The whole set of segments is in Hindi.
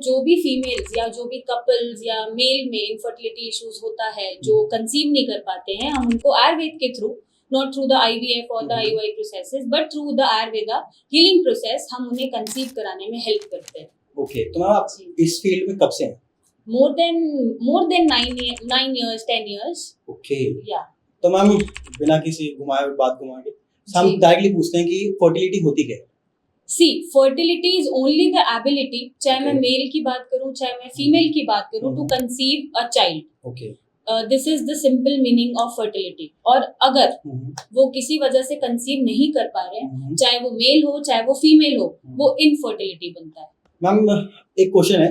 जो भी फीमेल्स या जो भी कपल्स या मेल में इनफर्टिलिटी इश्यूज होता है, जो कंसीव नहीं कर पाते हैं, हम उनको आयुर्वेद के through, not through the IVF और the IUI processes, but through the Ayurveda healing process, हम उन्हें कंसीव कराने में हेल्प करते हैं। ओके, तो मैम आप इस फील्ड में कब से हैं? more than 9 years, 10 years. Okay, Yeah. तो मैम बिना किसी घुमाए बात घुमा के हम डायरेक्टली पूछते हैं कि फर्टिलिटी होती क्या है? See, fertility is only the ability, चाहे मैं Okay. मेल की बात करूं चाहे मैं फीमेल की बात करूं, to conceive a child. Okay, this is the simple meaning of fertility. और अगर वो किसी वजह से कंसीव नहीं कर पा रहे हैं, चाहे वो मेल हो चाहे वो फीमेल हो, वो इनफर्टिलिटी बनता है। मैम एक क्वेश्चन है,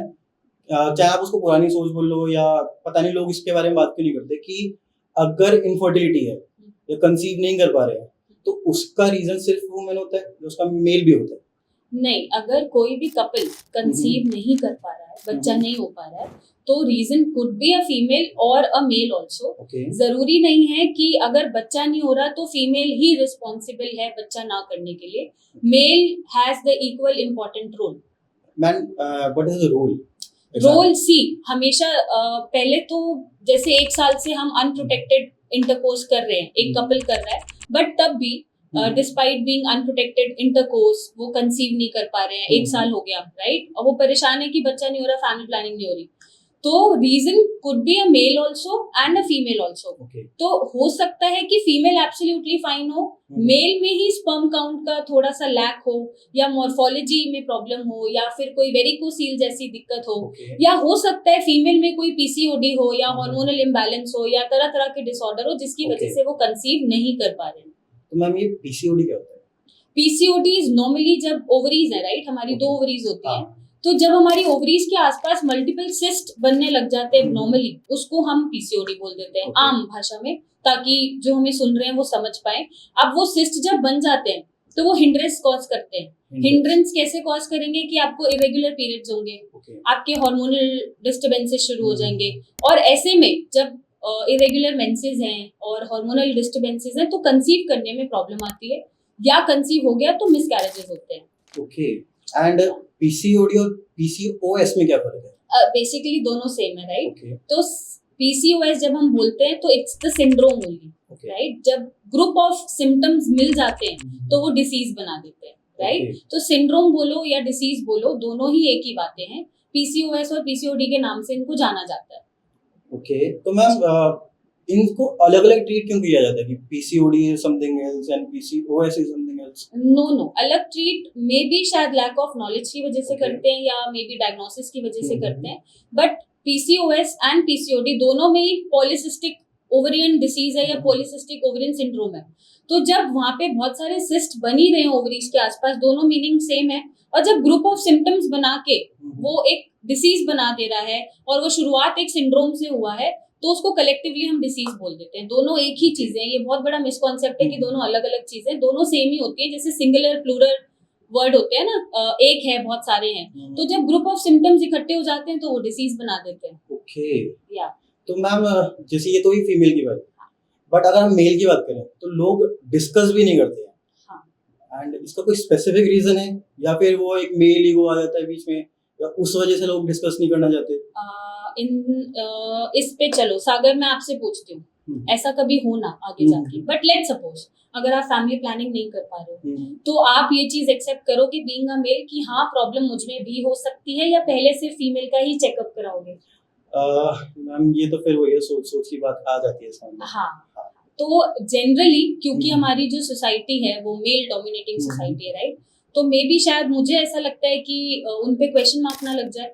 चाहे आप उसको पुरानी सोच बोल लो या पता नहीं लोग इसके बारे में बात क्यों नहीं करते कि अगर इनफर्टिलिटी है या कंसीव नहीं कर पा रहे हैं तो उसका रीजन सिर्फ वुमेन होता है या उसका मेल भी होता है? नहीं, अगर कोई भी कपल कंसीव नहीं कर पा रहा है, बच्चा नहीं हो पा रहा है, तो reason could be a female और अ मेल ऑल्सो। जरूरी नहीं है कि अगर बच्चा नहीं हो रहा तो फीमेल ही रिस्पॉन्सिबल है बच्चा ना करने के लिए। Male has the equal important role. Ma'am what is the role see हमेशा पहले तो जैसे 1 साल से हम अनप्रोटेक्टेड इंटरकोर्स कर रहे हैं, एक कपल कर रहा है, बट तब भी डिस्पाइट बीइंग अनप्रोटेक्टेड इंटरकोर्स वो कंसीव नहीं कर पा रहे हैं। 1 साल हो गया, राइट, और वो परेशान है कि बच्चा नहीं हो रहा, फैमिली प्लानिंग नहीं हो रही। तो reason could be a male also and a female also. तो हो सकता है कि फीमेल एब्सोल्युटली फाइन हो, मेल में ही स्पर्म काउंट का थोड़ा सा लैक हो, या मॉर्फोलॉजी में प्रॉब्लम हो, या फिर कोई वेरिकोसील जैसी दिक्कत हो, या हो सकता है फीमेल में कोई PCOD हो, या हार्मोनल इम्बैलेंस हो, या तरह तरह के डिसऑर्डर हो जिसकी वजह से वो कंसीव नहीं कर पा रहे हैं। तो मैम ये PCOD क्या होता है? PCOD इज नॉर्मली जब ओवरीज है, राइट, हमारी 2 ओवरीज होती हैं, तो जब हमारी ओवरीज के आसपास मल्टीपल सिस्ट बनने लग जाते हैं नॉर्मली, उसको हम PCOD बोल देते हैं आम भाषा में, ताकि जो हमें सुन रहे हैं वो समझ पाए। अब वो सिस्ट जब बन जाते हैं तो वो हिंड्रेंस कॉज करते हैं। हिंड्रेंस कैसे कॉज करेंगे कि आपको इरेगुलर पीरियड्स होंगे, आपके हार्मोनल डिस्टर्बेंसेस शुरू हो जाएंगे, और ऐसे में जब इरेगुलर मेंसेस हैं और हार्मोनल डिस्टर्बेंसेस हैं तो कंसीव करने में प्रॉब्लम आती है, या कंसीव हो गया तो मिसकैरेजेस होते हैं। ओके, एंड PCOD और PCOS में क्या फर्क है? बेसिकली दोनों सेम है, राइट। तो PCOS जब हम बोलते हैं तो it's the syndrome only, right. जब ग्रुप ऑफ सिम्टम्स मिल जाते हैं तो वो डिसीज बना देते हैं, राइट। तो सिंड्रोम बोलो या डिसीज बोलो, दोनों ही एक ही बातें हैं। PCOS और PCOD के नाम से इनको जाना जाता है। ओके, तो मैम इनको अलग अलग ट्रीट क्यों किया जाता है कि PCOD is something else and PCOS is something else? No, अलग ट्रीट मे बी शायद लैक ऑफ नॉलेज की वजह से करते हैं, या मे बी डायग्नोसिस की वजह से करते हैं, बट PCOS एंड PCOD दोनों में ही पॉलीसिस्टिक ओवरियन डिसीज है या पॉलीसिस्टिक ओवरियन सिंड्रोम है। तो जब वहां पे बहुत सारे सिस्ट बन ही रहे हैं ओवरीज के आसपास, दोनों मीनिंग सेम है, और जब ग्रुप ऑफ सिम्टम्स बना के वो एक डिसीज बना दे रहा है और वो शुरुआत एक सिंड्रोम से हुआ है, तो उसको कलेक्टिवली हम डिसीज बोल देते हैं। दोनों एक ही चीजें हैं। ये बहुत बड़ा मिसकॉन्सेप्ट है कि दोनों अलग अलग चीजें, दोनों सेम ही होती है। जैसे सिंगुलर प्लूरल वर्ड होते हैं ना, एक है बहुत सारे हैं, तो जब ग्रुप ऑफ सिम्टम्स इकट्ठे हो जाते हैं तो वो डिसीज बना देते हैं। ओके, या तो मैम जैसे ये तो ही फीमेल की बात, बट अगर हम मेल की बात करें तो लोग डिस्कस भी नहीं करते हैं, एंड इसका कोई स्पेसिफिक रीजन है या फिर वो एक मेल ईगो आ जाता है बीच में, या उस वजह से लोग डिस्कस नहीं करना चाहते? इस पे चलो सागर, मैं आपसे पूछती हूँ, ऐसा कभी हो ना आगे जाके, बट लेट सपोज अगर आप फैमिली प्लानिंग नहीं कर पा रहे हो, तो आप ये चीज एक्सेप्ट करोगे बीइंग अ मेल कि हाँ प्रॉब्लम मुझ में भी हो सकती है, या पहले सिर्फ फीमेल का ही चेकअप कराओगे? मैम ये तो फिर वही है, सोच की बात आ जाती है सामने। हाँ, तो जनरली क्योंकि हमारी जो सोसाइटी है वो मेल डोमिनेटिंग सोसाइटी है, राइट, तो मे बी शायद मुझे ऐसा लगता है कि उन पे क्वेश्चन मार्क ना लग जाए,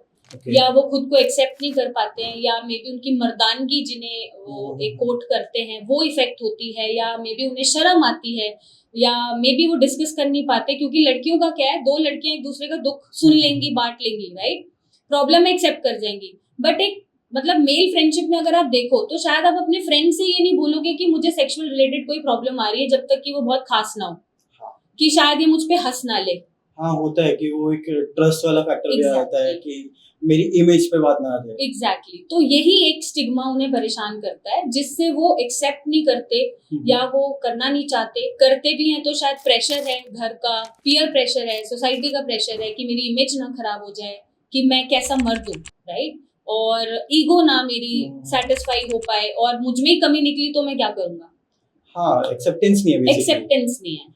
या वो खुद को एक्सेप्ट नहीं कर पाते हैं, या मे बी उनकी मर्दानगी जिन्हें वो एक कोट करते हैं वो इफेक्ट होती है, या मे बी उन्हें शर्म आती है, या मे बी वो डिस्कस कर नहीं पाते, क्योंकि लड़कियों का क्या है, 2 लड़कियां एक दूसरे का दुख सुन लेंगी, बांट लेंगी, राइट, प्रॉब्लम एक्सेप्ट कर जाएंगी। बट एक मतलब मेल फ्रेंडशिप में अगर आप देखो तो शायद आप अपने फ्रेंड से ये नहीं बोलोगे कि मुझे सेक्सुअल रिलेटेड कोई प्रॉब्लम आ रही है, जब तक कि वो बहुत खास ना हो, कि शायद ये मुझ पे हंस ना ले। हाँ, होता है कि वो एक ट्रस्ट वाला फैक्टर भी आ जाता है कि मेरी इमेज पे बात ना आ जाए। एग्जैक्टली, तो यही एक स्टिग्मा उन्हें परेशान करता है, जिससे वो एक्सेप्ट नहीं करते, या वो करना नहीं चाहते, करते भी हैं तो शायद प्रेशर है घर का, पीयर प्रेशर है, सोसाइटी का प्रेशर है कि मेरी इमेज ना खराब हो जाए, कि मैं कैसा मर्द हूँ, राइट, और ईगो ना मेरी सेटिस्फाई हो पाए और मुझ में ही कमी निकली तो मैं क्या करूंगा। हाँ, एक्सेप्टेंस नहीं है बेसिकली। एक्सेप्टेंस नहीं है।